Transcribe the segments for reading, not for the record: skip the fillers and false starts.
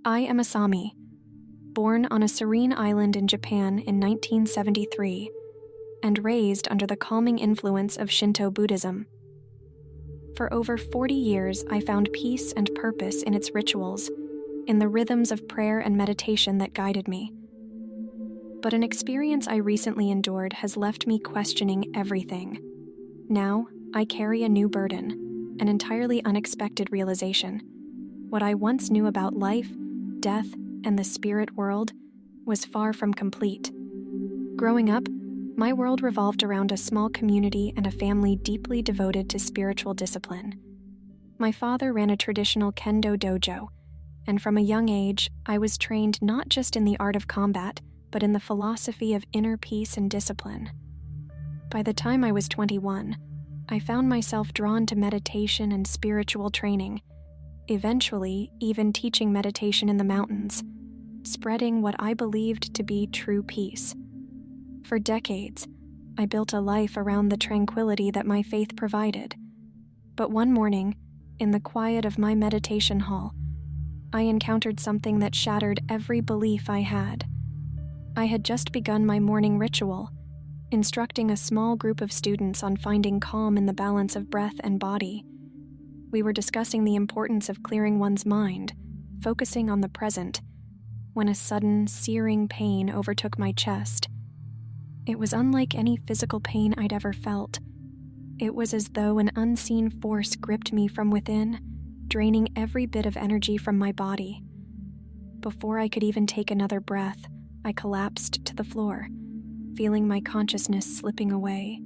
I am Asami, born on a serene island in Japan in 1973, and raised under the calming influence of Shinto Buddhism. For over 40 years, I found peace and purpose in its rituals, in the rhythms of prayer and meditation that guided me. But an experience I recently endured has left me questioning everything. Now, I carry a new burden, an entirely unexpected realization. What I once knew about life, death, and the spirit world was far from complete. Growing up, my world revolved around a small community and a family deeply devoted to spiritual discipline. My father ran a traditional kendo dojo, and from a young age, I was trained not just in the art of combat, but in the philosophy of inner peace and discipline. By the time I was 21, I found myself drawn to meditation and spiritual training, eventually even teaching meditation in the mountains, spreading what I believed to be true peace. For decades, I built a life around the tranquility that my faith provided. But one morning, in the quiet of my meditation hall, I encountered something that shattered every belief I had. I had just begun my morning ritual, instructing a small group of students on finding calm in the balance of breath and body. We were discussing the importance of clearing one's mind, focusing on the present, when a sudden, searing pain overtook my chest. It was unlike any physical pain I'd ever felt. It was as though an unseen force gripped me from within, draining every bit of energy from my body. Before I could even take another breath, I collapsed to the floor, feeling my consciousness slipping away.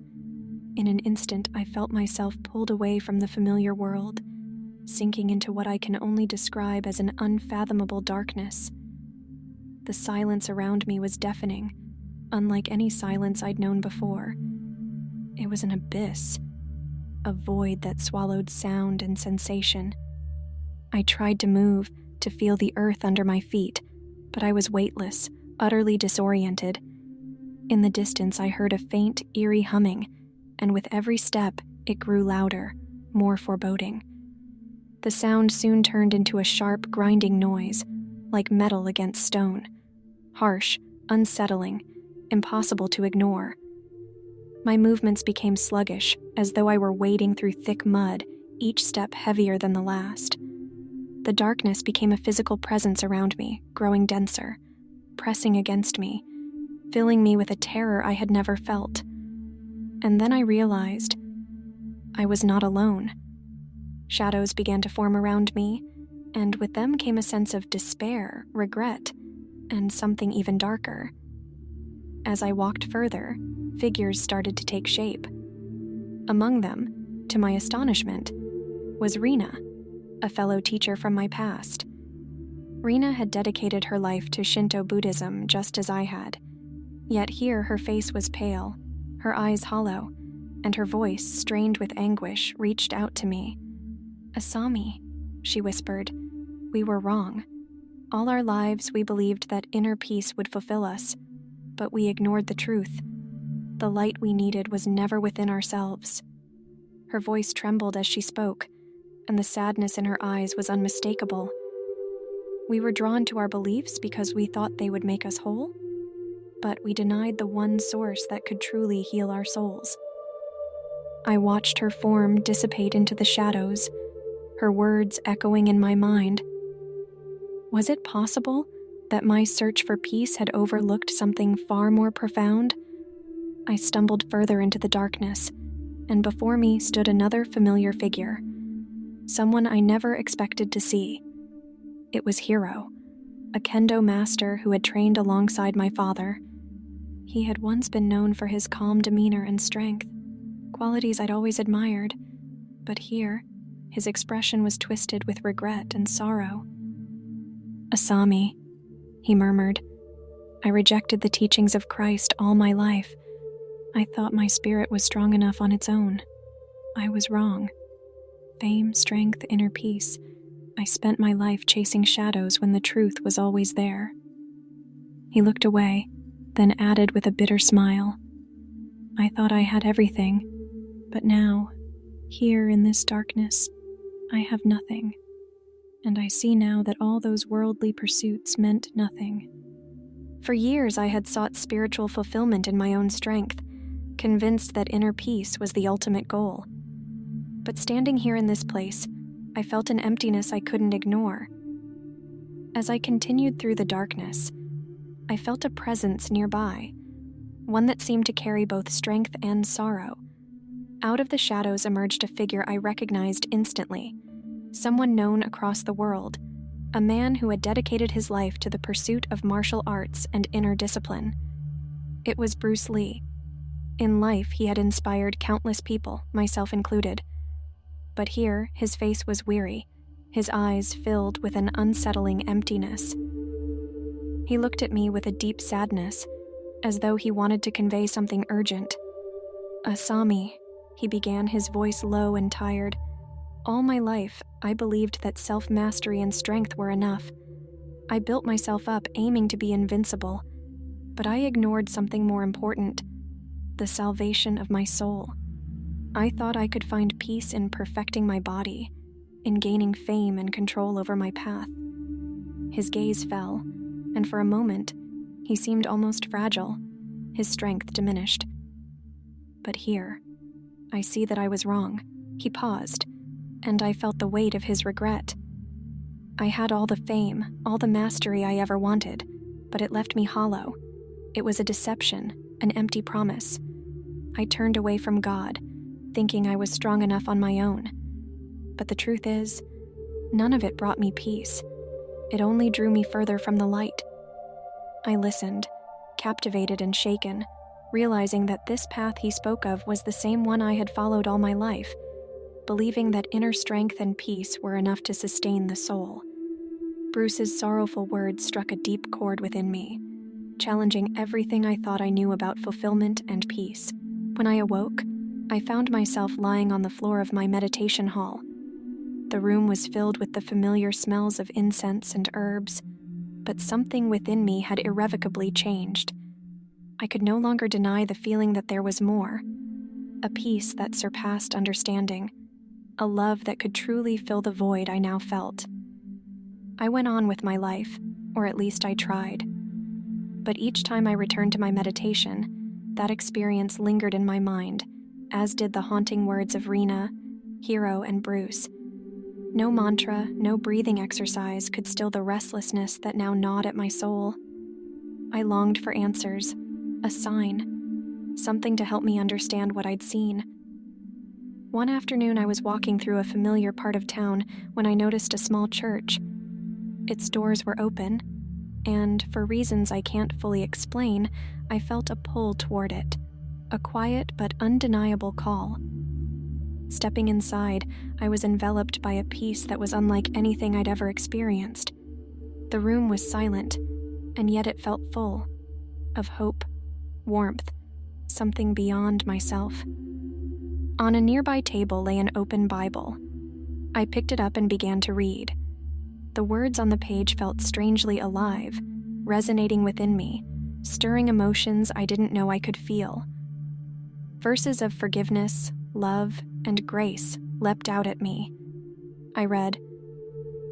In an instant, I felt myself pulled away from the familiar world, sinking into what I can only describe as an unfathomable darkness. The silence around me was deafening, unlike any silence I'd known before. It was an abyss, a void that swallowed sound and sensation. I tried to move, to feel the earth under my feet, but I was weightless, utterly disoriented. In the distance, I heard a faint, eerie humming, and with every step, it grew louder, more foreboding. The sound soon turned into a sharp, grinding noise, like metal against stone. Harsh, unsettling, impossible to ignore. My movements became sluggish, as though I were wading through thick mud, each step heavier than the last. The darkness became a physical presence around me, growing denser, pressing against me, filling me with a terror I had never felt. And then I realized I was not alone. Shadows began to form around me, and with them came a sense of despair, regret, and something even darker. As I walked further, figures started to take shape. Among them, to my astonishment, was Rena, a fellow teacher from my past. Rena had dedicated her life to Shinto Buddhism just as I had, yet here her face was pale, her eyes hollow, and her voice, strained with anguish, reached out to me. "Asami," she whispered, "we were wrong. All our lives we believed that inner peace would fulfill us, but we ignored the truth. The light we needed was never within ourselves." Her voice trembled as she spoke, and the sadness in her eyes was unmistakable. We were drawn to our beliefs because we thought they would make us whole, but we denied the one source that could truly heal our souls. I watched her form dissipate into the shadows, her words echoing in my mind. Was it possible that my search for peace had overlooked something far more profound? I stumbled further into the darkness, and before me stood another familiar figure, someone I never expected to see. It was Hiro, a kendo master who had trained alongside my father. He had once been known for his calm demeanor and strength, qualities I'd always admired, but here, his expression was twisted with regret and sorrow. "Asami," he murmured, "I rejected the teachings of Christ all my life. I thought my spirit was strong enough on its own. I was wrong. Fame, strength, inner peace. I spent my life chasing shadows when the truth was always there." He looked away, then added with a bitter smile, "I thought I had everything, but now, here in this darkness, I have nothing, and I see now that all those worldly pursuits meant nothing. For years, I had sought spiritual fulfillment in my own strength, convinced that inner peace was the ultimate goal. But standing here in this place, I felt an emptiness I couldn't ignore. As I continued through the darkness, I felt a presence nearby, one that seemed to carry both strength and sorrow. Out of the shadows emerged a figure I recognized instantly, someone known across the world, a man who had dedicated his life to the pursuit of martial arts and inner discipline. It was Bruce Lee. In life, he had inspired countless people, myself included. But here, his face was weary, his eyes filled with an unsettling emptiness. He looked at me with a deep sadness, as though he wanted to convey something urgent. "Asami," he began, his voice low and tired. "All my life, I believed that self-mastery and strength were enough. I built myself up aiming to be invincible, but I ignored something more important, the salvation of my soul. I thought I could find peace in perfecting my body, in gaining fame and control over my path." His gaze fell, and for a moment, he seemed almost fragile, his strength diminished. "But here, I see that I was wrong." He paused, and I felt the weight of his regret. I had all the fame, all the mastery I ever wanted, but it left me hollow. It was a deception, an empty promise. I turned away from God, thinking I was strong enough on my own. But the truth is, none of it brought me peace. It only drew me further from the light. I listened, captivated and shaken, realizing that this path he spoke of was the same one I had followed all my life, believing that inner strength and peace were enough to sustain the soul. Bruce's sorrowful words struck a deep chord within me, challenging everything I thought I knew about fulfillment and peace. When I awoke, I found myself lying on the floor of my meditation hall. The room was filled with the familiar smells of incense and herbs, but something within me had irrevocably changed. I could no longer deny the feeling that there was more, a peace that surpassed understanding, a love that could truly fill the void I now felt. I went on with my life, or at least I tried. But each time I returned to my meditation, that experience lingered in my mind, as did the haunting words of Rena, Hero, and Bruce. No mantra, no breathing exercise could still the restlessness that now gnawed at my soul. I longed for answers, a sign, something to help me understand what I'd seen. One afternoon, I was walking through a familiar part of town when I noticed a small church. Its doors were open, and for reasons I can't fully explain, I felt a pull toward it, a quiet but undeniable call. Stepping inside, I was enveloped by a peace that was unlike anything I'd ever experienced. The room was silent, and yet it felt full of hope, warmth, something beyond myself. On a nearby table lay an open Bible. I picked it up and began to read. The words on the page felt strangely alive, resonating within me, stirring emotions I didn't know I could feel. Verses of forgiveness, love, and grace leapt out at me. I read,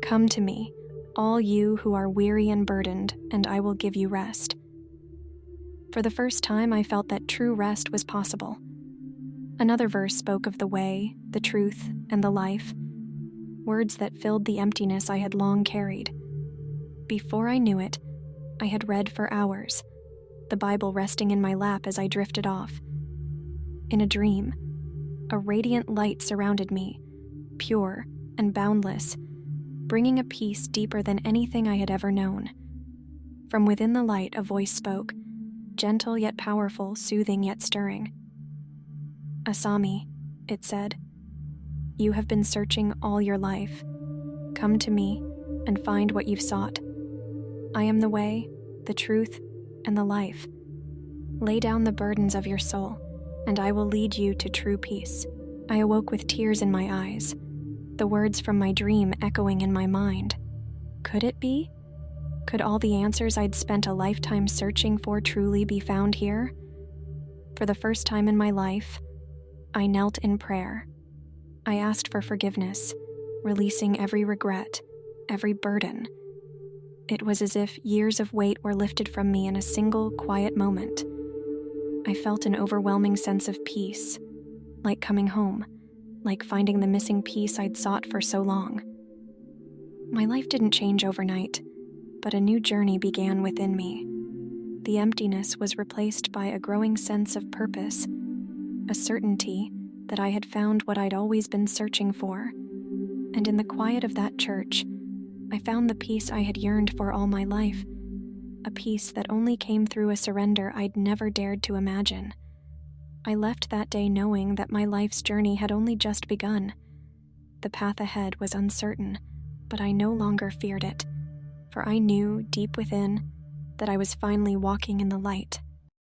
"Come to me, all you who are weary and burdened, and I will give you rest." For the first time, I felt that true rest was possible. Another verse spoke of the way, the truth, and the life, words that filled the emptiness I had long carried. Before I knew it, I had read for hours, the Bible resting in my lap as I drifted off. In a dream, a radiant light surrounded me, pure and boundless, bringing a peace deeper than anything I had ever known. From within the light, a voice spoke, gentle yet powerful, soothing yet stirring. "Asami," it said, "you have been searching all your life. Come to me and find what you've sought. I am the way, the truth, and the life. Lay down the burdens of your soul, and I will lead you to true peace." I awoke with tears in my eyes, the words from my dream echoing in my mind. Could it be? Could all the answers I'd spent a lifetime searching for truly be found here? For the first time in my life, I knelt in prayer. I asked for forgiveness, releasing every regret, every burden. It was as if years of weight were lifted from me in a single, quiet moment. I felt an overwhelming sense of peace, like coming home, like finding the missing piece I'd sought for so long. My life didn't change overnight, but a new journey began within me. The emptiness was replaced by a growing sense of purpose, a certainty that I had found what I'd always been searching for. And in the quiet of that church, I found the peace I had yearned for all my life, a peace that only came through a surrender I'd never dared to imagine. I left that day knowing that my life's journey had only just begun. The path ahead was uncertain, but I no longer feared it, for I knew deep within that I was finally walking in the light.